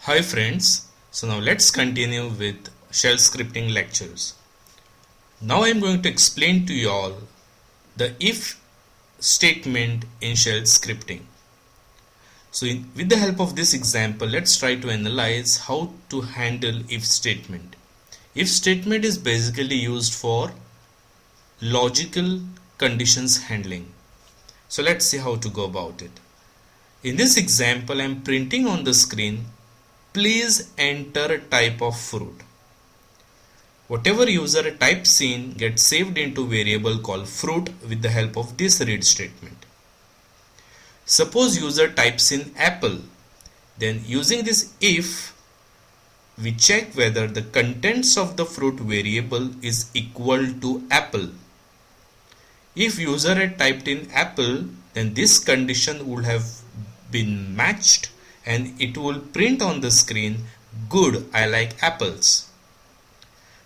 Hi friends, so now let's continue with shell scripting lectures. Now I am going to explain to you all the if statement in shell scripting. So with the help of this example, let's try to analyze how to handle if statement. If statement is basically used for logical conditions handling. So let's see how to go about it. In this example, I am printing on the screen, please enter type of fruit. Whatever user types in gets saved into variable called fruit with the help of this read statement. Suppose user types in apple, then using this if, we check whether the contents of the fruit variable is equal to apple. If user had typed in apple, then this condition would have been matched and it will print on the screen, good, I like apples.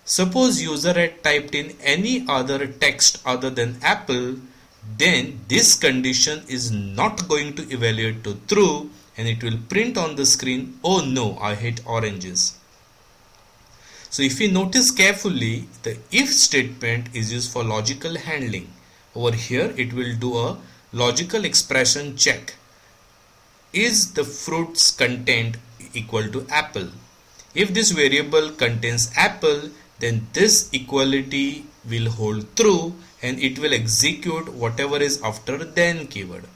Suppose user had typed in any other text other than apple, then this condition is not going to evaluate to true and it will print on the screen, oh no, I hate oranges. So if you notice carefully, the if statement is used for logical handling. Over here it will do a logical expression check. Is the fruit's content equal to apple? If this variable contains apple, then this equality will hold true and it will execute whatever is after then keyword.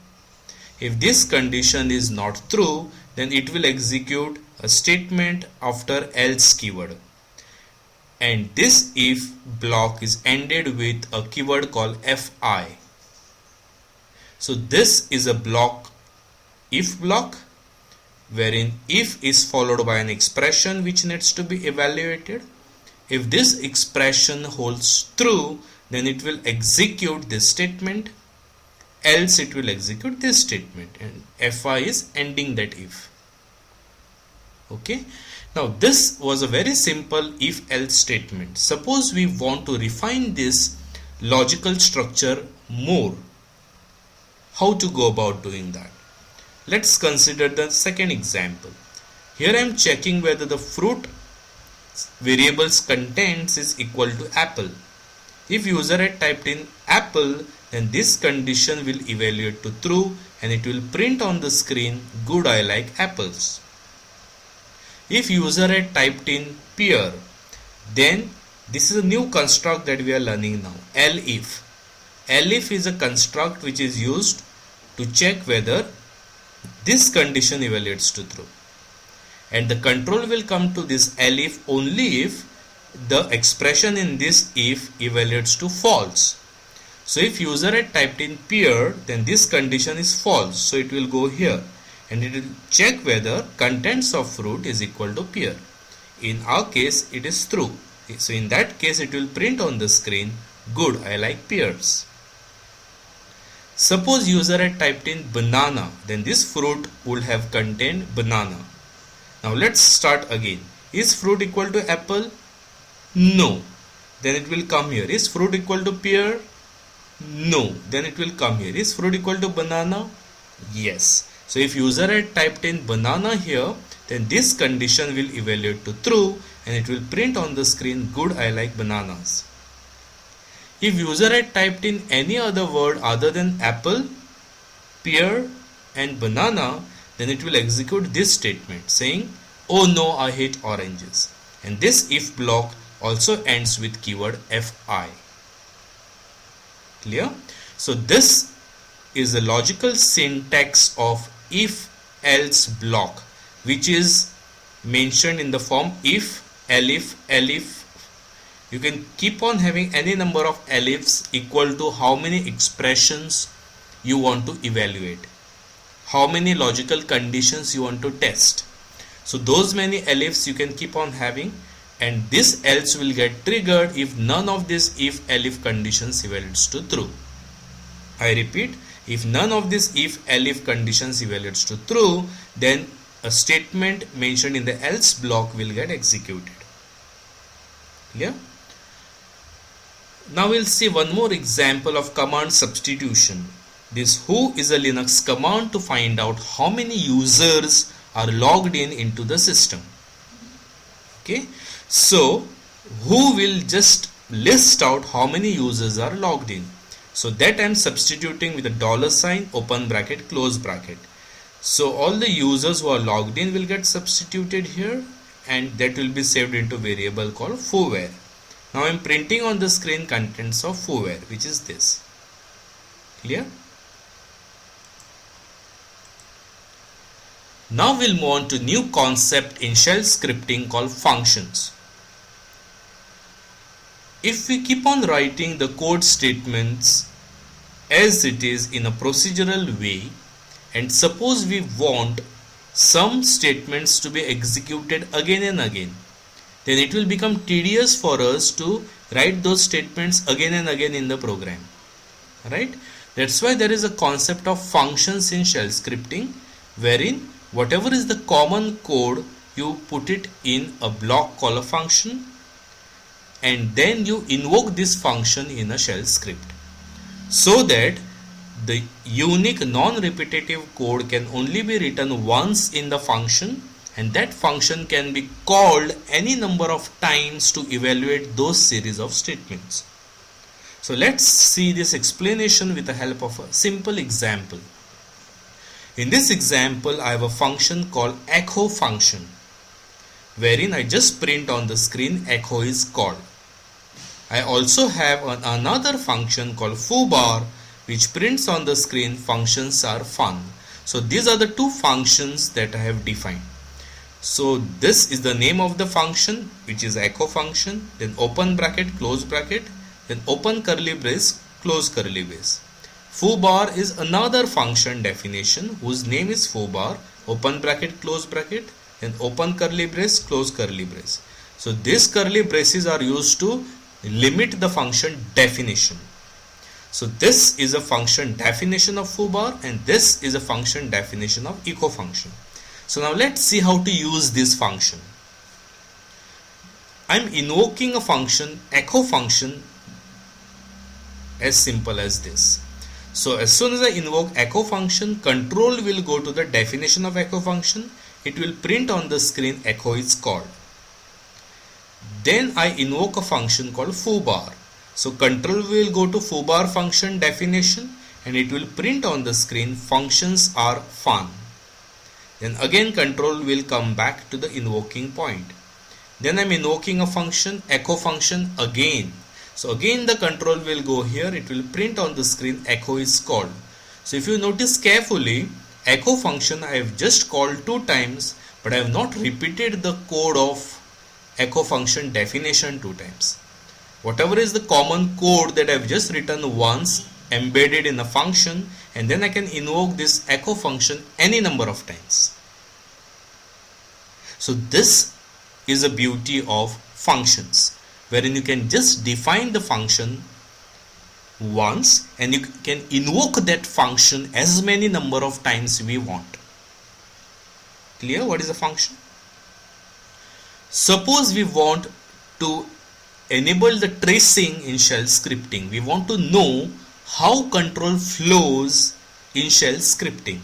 If this condition is not true, then it will execute a statement after else keyword. And this if block is ended with a keyword called fi. So this is a block, if block, wherein if is followed by an expression which needs to be evaluated. If this expression holds true, then it will execute this statement, else it will execute this statement, and fi is ending that if. Okay. Now this was a very simple if else statement. Suppose we want to refine this logical structure more. How to go about doing that? Let's consider the second example. Here I am checking whether the fruit variable's contents is equal to apple. If user had typed in apple, then this condition will evaluate to true and it will print on the screen, good, I like apples. If user had typed in pear, then this is a new construct that we are learning now, elif. Elif is a construct which is used to check whether this condition evaluates to true. And the control will come to this elif only if the expression in this if evaluates to false. So if user had typed in pear, then this condition is false. So it will go here and it will check whether contents of fruit is equal to pear. In our case, it is true. So in that case, it will print on the screen, good, I like pears. Suppose user had typed in banana, then this fruit would have contained banana. Now let's start again. Is fruit equal to apple? No. Then it will come here. Is fruit equal to pear? No. Then it will come here. Is fruit equal to banana? Yes. So if user had typed in banana here, then this condition will evaluate to true and it will print on the screen, good, I like bananas. If user had typed in any other word other than apple, pear and banana, then it will execute this statement saying, oh no, I hate oranges. And this if block also ends with keyword fi. Clear? So this is the logical syntax of if else block, which is mentioned in the form if, elif, elif. You can keep on having any number of elifs equal to how many expressions you want to evaluate, how many logical conditions you want to test. So those many elifs you can keep on having, and this else will get triggered if none of these if elif conditions evaluates to true. I repeat, if none of these if elif conditions evaluates to true, then a statement mentioned in the else block will get executed. Clear? Now we'll see one more example of command substitution. This who is a Linux command to find out how many users are logged in into the system. Okay, so who will just list out how many users are logged in. So that I am substituting with a dollar sign, open bracket, close bracket. So all the users who are logged in will get substituted here, and that will be saved into variable called fooWhere. Now I am printing on the screen contents of fooWhere, which is this. Clear? Now we'll move on to new concept in shell scripting called functions. If we keep on writing the code statements as it is in a procedural way, and suppose we want some statements to be executed again and again, then it will become tedious for us to write those statements again and again in the program. Right? That's why there is a concept of functions in shell scripting, wherein whatever is the common code, you put it in a block called a function, and then you invoke this function in a shell script, so that the unique non-repetitive code can only be written once in the function, and that function can be called any number of times to evaluate those series of statements. So let's see this explanation with the help of a simple example. In this example, I have a function called echo function, wherein I just print on the screen echo is called. I also have another function called foobar, which prints on the screen functions are fun. So these are the two functions that I have defined. So this is the name of the function, which is echo function, then open bracket, close bracket, then open curly brace, close curly brace. Foobar is another function definition whose name is foobar, open bracket, close bracket, then open curly brace, close curly brace. So these curly braces are used to limit the function definition. So this is a function definition of foobar, and this is a function definition of echo function. So now let's see how to use this function. I'm invoking a function, echo function, as simple as this. So as soon as I invoke echo function, control will go to the definition of echo function. It will print on the screen echo is called. Then I invoke a function called foobar. So control will go to foobar function definition, and it will print on the screen functions are fun. Then again control will come back to the invoking point. Then I'm invoking a function, echo function again. So again the control will go here, it will print on the screen echo is called. So if you notice carefully, echo function I have just called 2 times, but I have not repeated the code of echo function definition 2 times. Whatever is the common code that I have just written once, embedded in a function, and then I can invoke this echo function any number of times. So this is a beauty of functions, wherein you can just define the function once and you can invoke that function as many number of times we want. Clear what is a function? Suppose we want to enable the tracing in shell scripting. We want to know how control flows in shell scripting.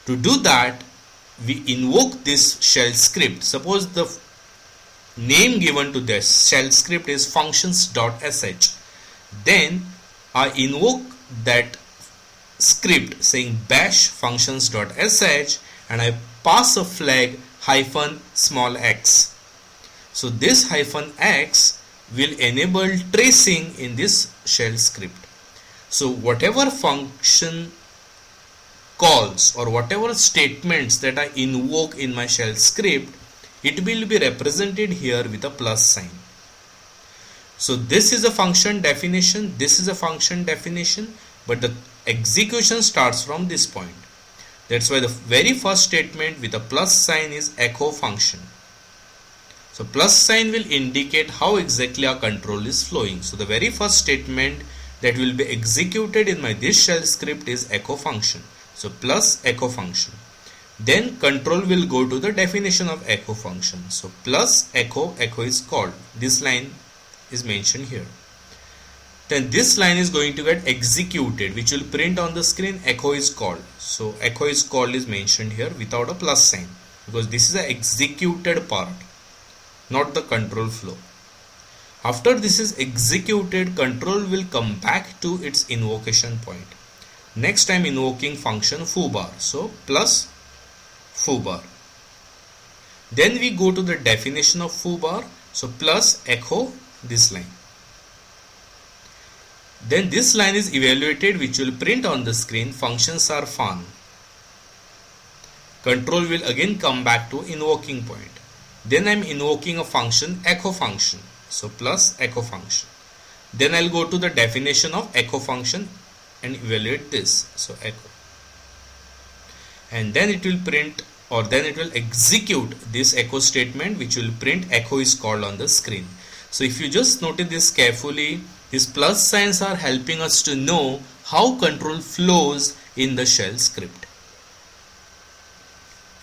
To do that, we invoke this shell script. Suppose the name given to this shell script is functions.sh. Then I invoke that script saying bash functions.sh, and I pass a flag -x. So this -x will enable tracing in this shell script. So whatever function calls or whatever statements that I invoke in my shell script, it will be represented here with a plus sign. So this is a function definition, this is a function definition, but the execution starts from this point. That's why the very first statement with a plus sign is echo function. So plus sign will indicate how exactly our control is flowing. So the very first statement that will be executed in my this shell script is echo function. So plus echo function. Then control will go to the definition of echo function. So plus echo, echo is called. This line is mentioned here. then this line is going to get executed, which will print on the screen echo is called. So echo is called is mentioned here without a plus sign, because this is the executed part, not the control flow. After this is executed, control will come back to its invocation point. Next I am invoking function foobar, so plus foobar. Then we go to the definition of foobar, so plus echo this line. Then this line is evaluated, which will print on the screen functions are fun. Control will again come back to invoking point. Then I am invoking a function echo function, so plus echo function. Then I will go to the definition of echo function and evaluate this, so echo. And then it will print, or then it will execute this echo statement, which will print echo is called on the screen. So if you just notice this carefully, these plus signs are helping us to know how control flows in the shell script.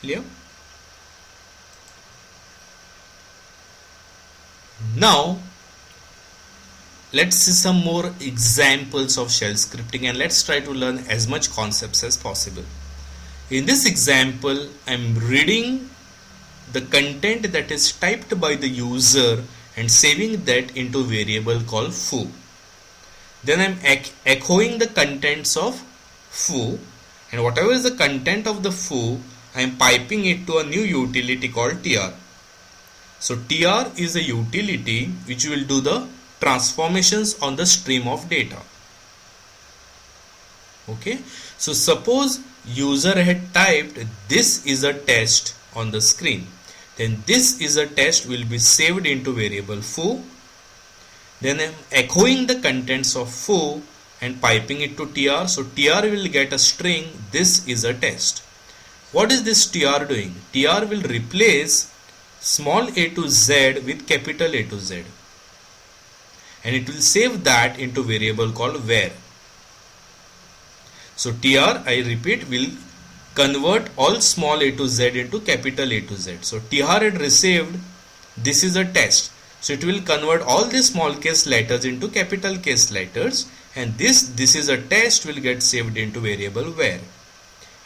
Clear? Now let's see some more examples of shell scripting, and let's try to learn as much concepts as possible. In this example, I am reading the content that is typed by the user and saving that into variable called foo. Then I am echoing the contents of foo, and whatever is the content of the foo, I am piping it to a new utility called tr. So tr is a utility which will do the transformations on the stream of data. Okay, so suppose user had typed this is a test on the screen, then this is a test will be saved into variable foo. Then I am echoing the contents of foo and piping it to tr, so tr will get a string this is a test. What is this tr doing? Tr will replace small a to z with capital A to Z, and it will save that into variable called where. So tr, I repeat, will convert all small a to z into capital A to Z. So tr had received this is a test, so it will convert all the small case letters into capital case letters, and this is a test will get saved into variable where.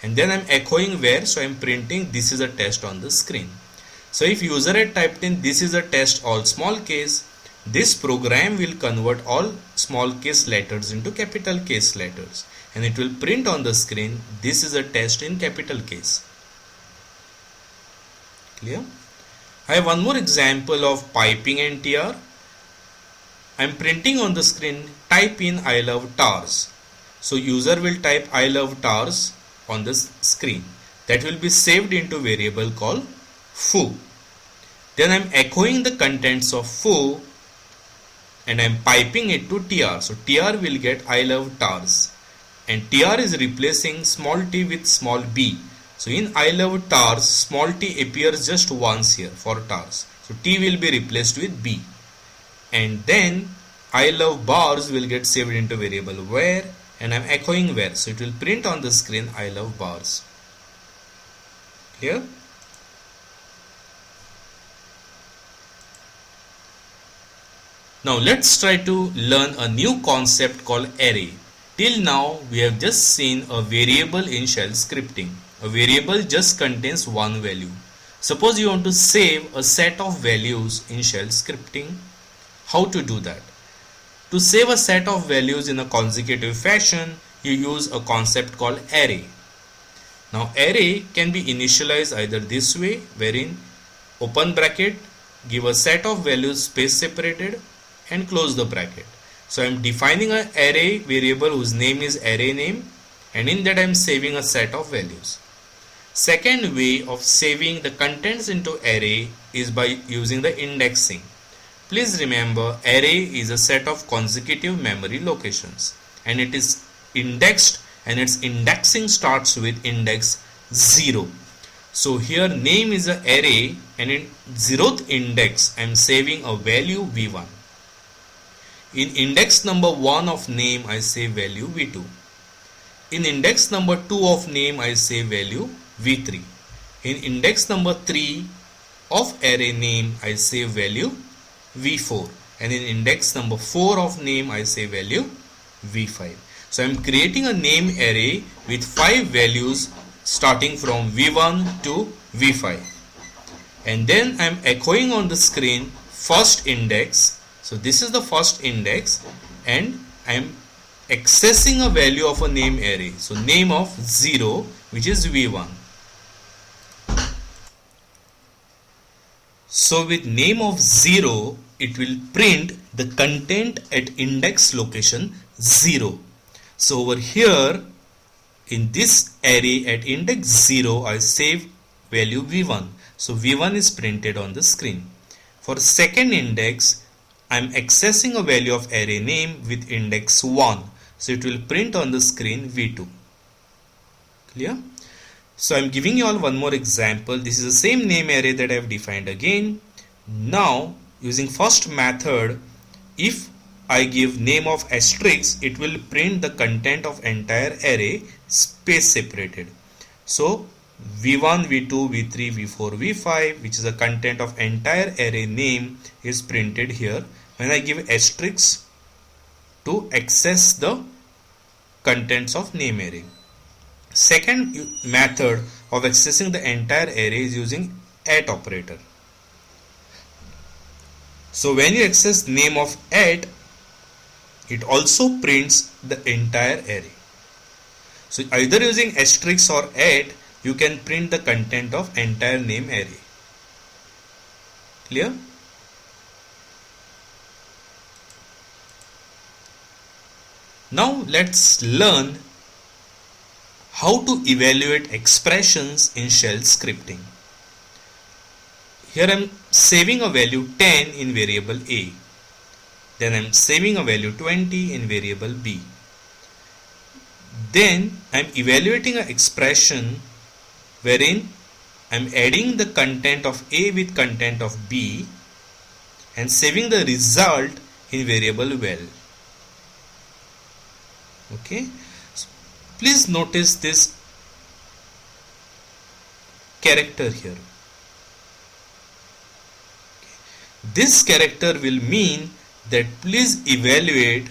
And then I am echoing where, so I am printing this is a test on the screen. So if user had typed in this is a test all small case, this program will convert all small case letters into capital case letters, and it will print on the screen this is a test in capital case. Clear? I have one more example of piping and tr. I am printing on the screen type in I love tars. So user will type I love tars on the screen. That will be saved into variable called foo. Then I am echoing the contents of foo and I am piping it to tr. So tr will get I love tars, and tr is replacing small t with small b. So in I love tars, small t appears just once here for tars. So t will be replaced with b. And then I love bars will get saved into variable where, and I am echoing where. So it will print on the screen I love bars. Clear? Now let's try to learn a new concept called array. Till now we have just seen a variable in shell scripting. A variable just contains one value. Suppose you want to save a set of values in shell scripting. How to do that? To save a set of values in a consecutive fashion, you use a concept called array. Now array can be initialized either this way, wherein open bracket, give a set of values space separated, and close the bracket. So I am defining an array variable whose name is array name, and in that I am saving a set of values. Second way of saving the contents into array is by using the indexing. Please remember, array is a set of consecutive memory locations, and it is indexed, and its indexing starts with index 0. So here name is an array, and in 0th index I am saving a value v1. In index number 1 of name I save value v2. In index number 2 of name I save value v3. In index number 3 of array name I save value v4, and in index number 4 of name I say value v5. So I am creating a name array with 5 values starting from v1 to v5, and then I am echoing on the screen first index. So this is the first index, and I am accessing a value of a name array. So name of 0, which is v1. So with name of 0, it will print the content at index location 0. So over here in this array at index 0, I save value v1. So v1 is printed on the screen. For second index, I am accessing a value of array name with index 1. So it will print on the screen v2. Clear? So I am giving you all one more example. This is the same name array that I have defined again. Now using first method, if I give name of asterisk, it will print the content of entire array space separated. So v1, v2, v3, v4, v5, which is the content of entire array name, is printed here when I give asterisk to access the contents of name array. Second method of accessing the entire array is using at operator. So when you access name of at, it also prints the entire array. So either using asterisk or at, you can print the content of entire name array. Clear? Now let's learn how to evaluate expressions in shell scripting. Here I am saving a value 10 in variable A. Then I am saving a value 20 in variable B. Then I am evaluating an expression wherein I am adding the content of A with content of B and saving the result in variable val. Okay. So please notice this character here. This character will mean that please evaluate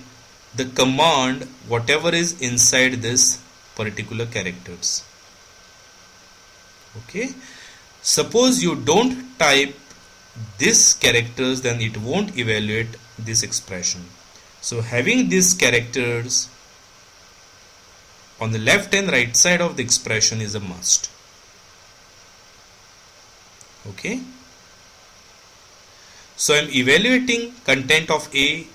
the command whatever is inside this particular characters. Okay. Suppose you don't type this characters, then it won't evaluate this expression. So having these characters on the left and right side of the expression is a must. Okay. So I am evaluating content of A,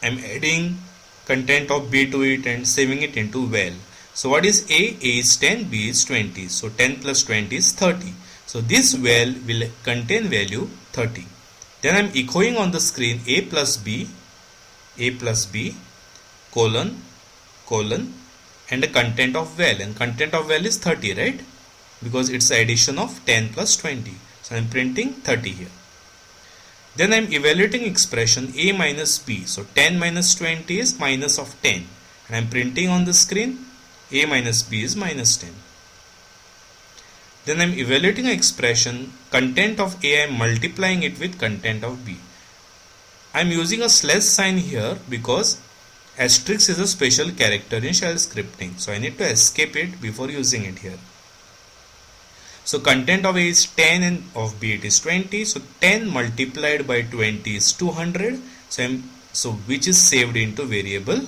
I am adding content of B to it and saving it into val. So what is A? A is 10, B is 20. So 10 plus 20 is 30. So this val will contain value 30. Then I am echoing on the screen A plus B, colon, colon, and the content of val, and content of val is 30, right? Because it's the addition of 10 plus 20. So I am printing 30 here. Then I am evaluating expression A minus B. So 10 minus 20 is minus of 10. And I am printing on the screen A minus B is minus 10. Then I am evaluating an expression content of A, I am multiplying it with content of B. I am using a slash sign here because asterisk is a special character in shell scripting. So I need to escape it before using it here. So content of A is 10 and of B it is 20. So 10 multiplied by 20 is 200. So which is saved into variable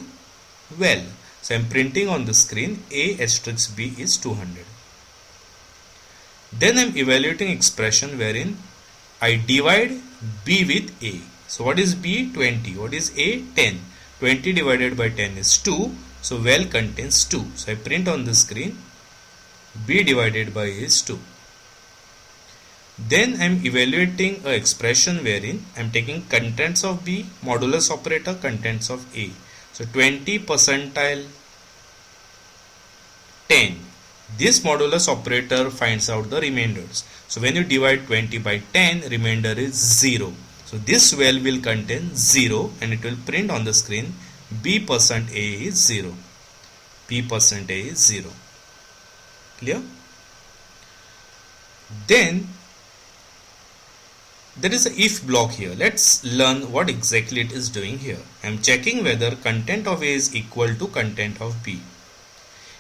val. So I am printing on the screen A asterisk B is 200. Then I am evaluating expression wherein I divide B with A. So what is B? 20. What is A? 10. 20 divided by 10 is 2. So val contains 2. So I print on the screen B divided by A is 2. Then I am evaluating an expression wherein I am taking contents of B, modulus operator, contents of A. So 20 percentile 10. This modulus operator finds out the remainders. So when you divide 20 by 10, remainder is 0. So this val will contain 0 and it will print on the screen B percent A is 0. B percent A is 0. Clear? Then There is a if block here. Let's learn what exactly it is doing here. I am checking whether content of A is equal to content of B.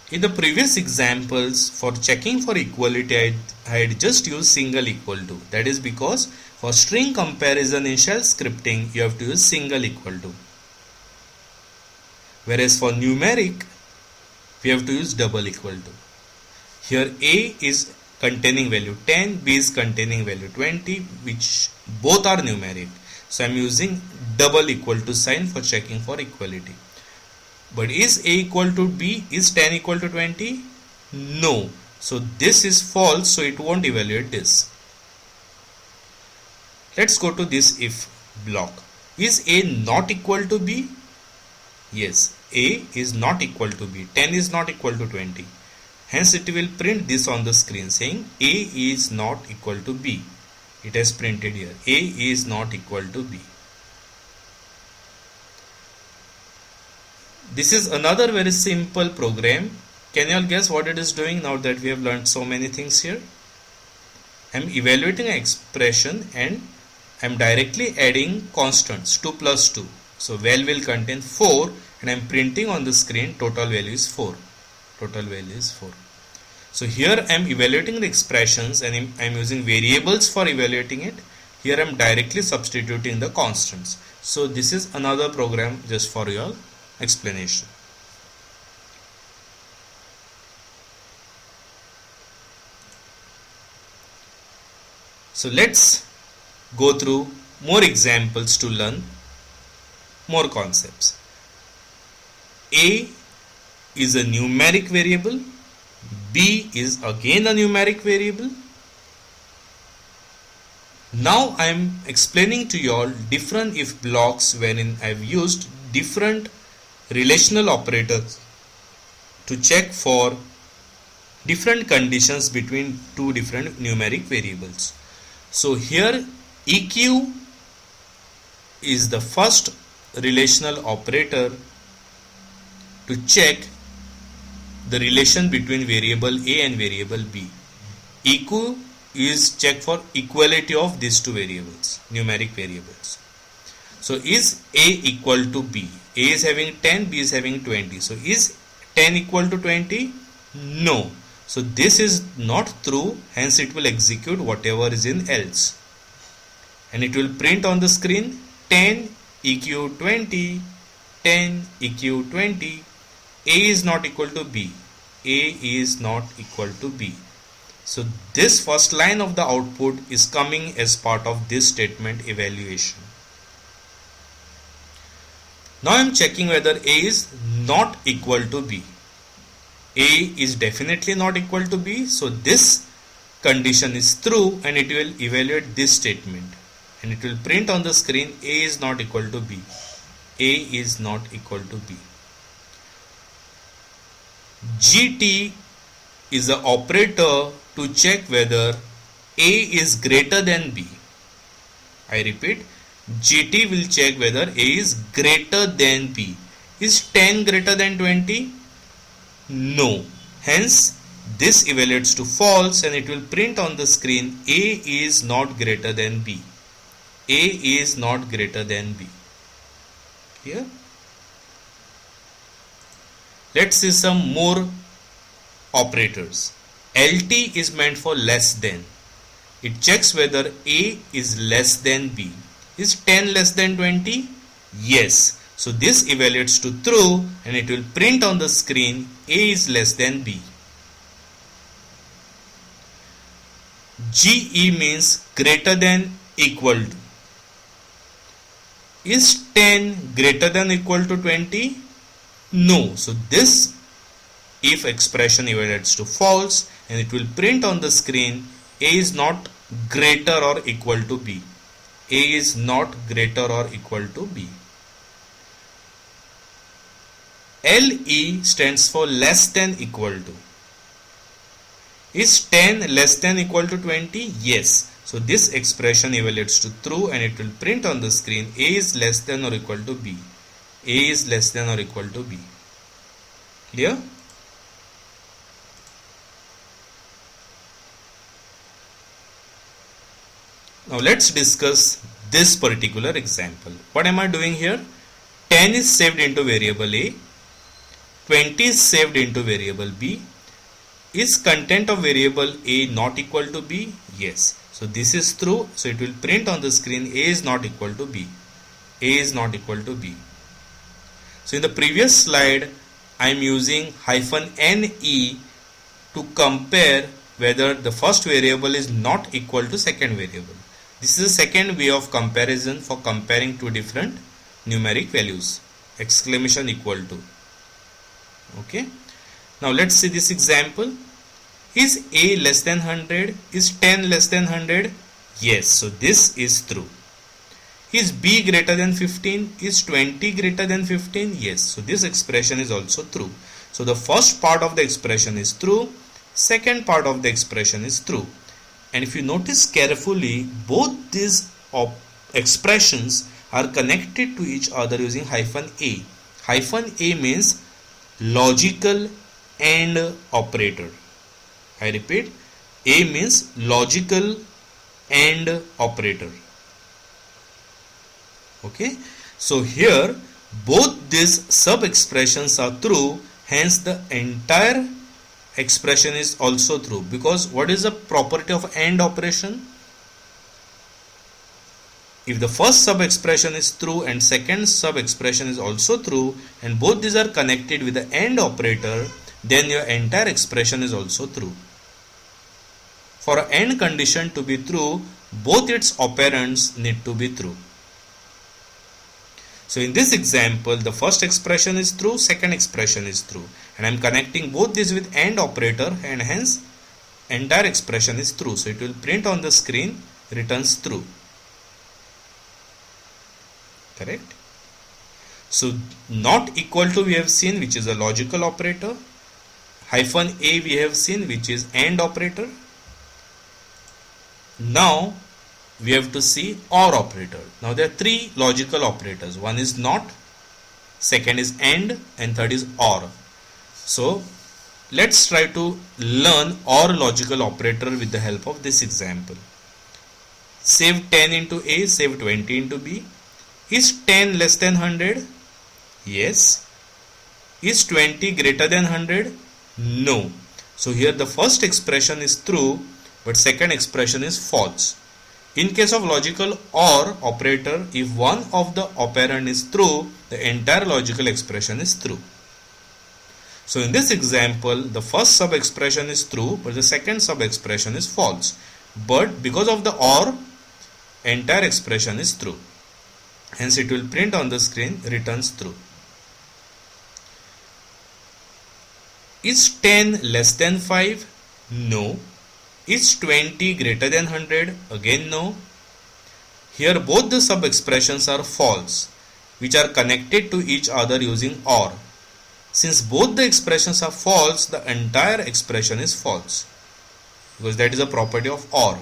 In the previous examples, for checking for equality, I had just used single equal to. That is because for string comparison in shell scripting, you have to use single equal to. Whereas for numeric, we have to use double equal to. Here A is containing value 10, B is containing value 20, which both are numeric. So I am using double equal to sign for checking for equality. But is A equal to B? Is 10 equal to 20? No. So this is false, so it won't evaluate this. Let's go to this if block. Is A not equal to B? Yes, A is not equal to B. 10 is not equal to 20. Hence it will print this on the screen saying A is not equal to B. It has printed here. A is not equal to B. This is another very simple program. Can you all guess what it is doing now that we have learned so many things here? I am evaluating an expression and I am directly adding constants 2 plus 2. So val will contain 4 and I am printing on the screen total value is 4. Total value is 4. So here I am evaluating the expressions and I am using variables for evaluating it. Here I am directly substituting the constants. So this is another program just for your explanation. So let's go through more examples to learn more concepts. A is a numeric variable, B is again a numeric variable. Now I am explaining to you all different if blocks wherein I have used different relational operators to check for different conditions between two different numeric variables. So here EQ is the first relational operator to check the relation between variable A and variable B. EQ is check for equality of these two variables, numeric variables. So is A equal to B? A is having 10, B is having 20. So is 10 equal to 20? No. So this is not true, hence it will execute whatever is in else. And it will print on the screen 10 EQ 20, 10 EQ 20. A is not equal to B. A is not equal to B. So this first line of the output is coming as part of this statement evaluation. Now I am checking whether A is not equal to B. A is definitely not equal to B. So this condition is true and it will evaluate this statement. And it will print on the screen A is not equal to B. A is not equal to B. GT is the operator to check whether A is greater than B. I repeat, GT will check whether A is greater than B. Is 10 greater than 20? No. Hence, this evaluates to false and it will print on the screen A is not greater than B. A is not greater than B. Here. Let's see some more operators. LT is meant for less than. It checks whether A is less than B. Is 10 less than 20? Yes. So this evaluates to true and it will print on the screen A is less than B. GE means greater than equal to. Is 10 greater than equal to 20? No. So this if expression evaluates to false and it will print on the screen A is not greater or equal to B. A is not greater or equal to B. LE stands for less than equal to. Is 10 less than equal to 20? Yes. So this expression evaluates to true and it will print on the screen A is less than or equal to B. A is less than or equal to B. Clear? Now let's discuss this particular example. What am I doing here? 10 is saved into variable A, 20 is saved into variable B. Is content of variable A not equal to B? Yes. So this is true. So it will print on the screen A is not equal to B. A is not equal to B. So in the previous slide, I am using -NE to compare whether the first variable is not equal to second variable. This is a second way of comparison for comparing two different numeric values. Exclamation equal to. Okay. Now let's see this example. Is A less than 100? Is 10 less than 100? Yes. So this is true. Is B greater than 15? Is 20 greater than 15? Yes. So this expression is also true. So the first part of the expression is true. Second part of the expression is true. And if you notice carefully, both these expressions are connected to each other using -A. -A means logical AND operator. I repeat, A means logical AND operator. Okay, so here both these sub expressions are true, hence the entire expression is also true. Because what is the property of AND operation? If the first sub expression is true and second sub expression is also true, and both these are connected with the AND operator, then your entire expression is also true. For an AND condition to be true, both its operands need to be true. So in this example, the first expression is true, second expression is true, and I am connecting both these with AND operator, and hence entire expression is true. So it will print on the screen returns true. Correct? So not equal to we have seen, which is a logical operator. -A we have seen, which is AND operator. Now we have to see OR operator. Now there are three logical operators. One is NOT, second is AND, and third is OR. So let's try to learn OR logical operator with the help of this example. Save 10 into A, save 20 into B. Is 10 less than 100? Yes. Is 20 greater than 100? No. So here the first expression is true, but second expression is false. In case of logical OR operator, if one of the operand is true, the entire logical expression is true. So in this example, the first sub expression is true, but the second sub expression is false. But because of the OR, entire expression is true. Hence it will print on the screen returns true. Is 10 less than 5? No. Is 20 greater than 100? Again no. Here both the sub expressions are false, which are connected to each other using OR. Since both the expressions are false, the entire expression is false, because that is a property of OR.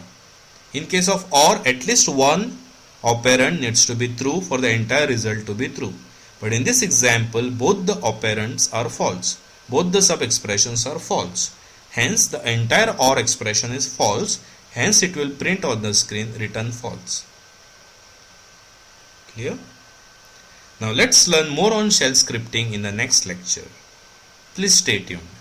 In case of OR, at least one operand needs to be true for the entire result to be true. But in this example, both the operands are false. Both the sub expressions are false. Hence the entire OR expression is false. Hence it will print on the screen return false. Clear? Now let's learn more on shell scripting in the next lecture. Please stay tuned.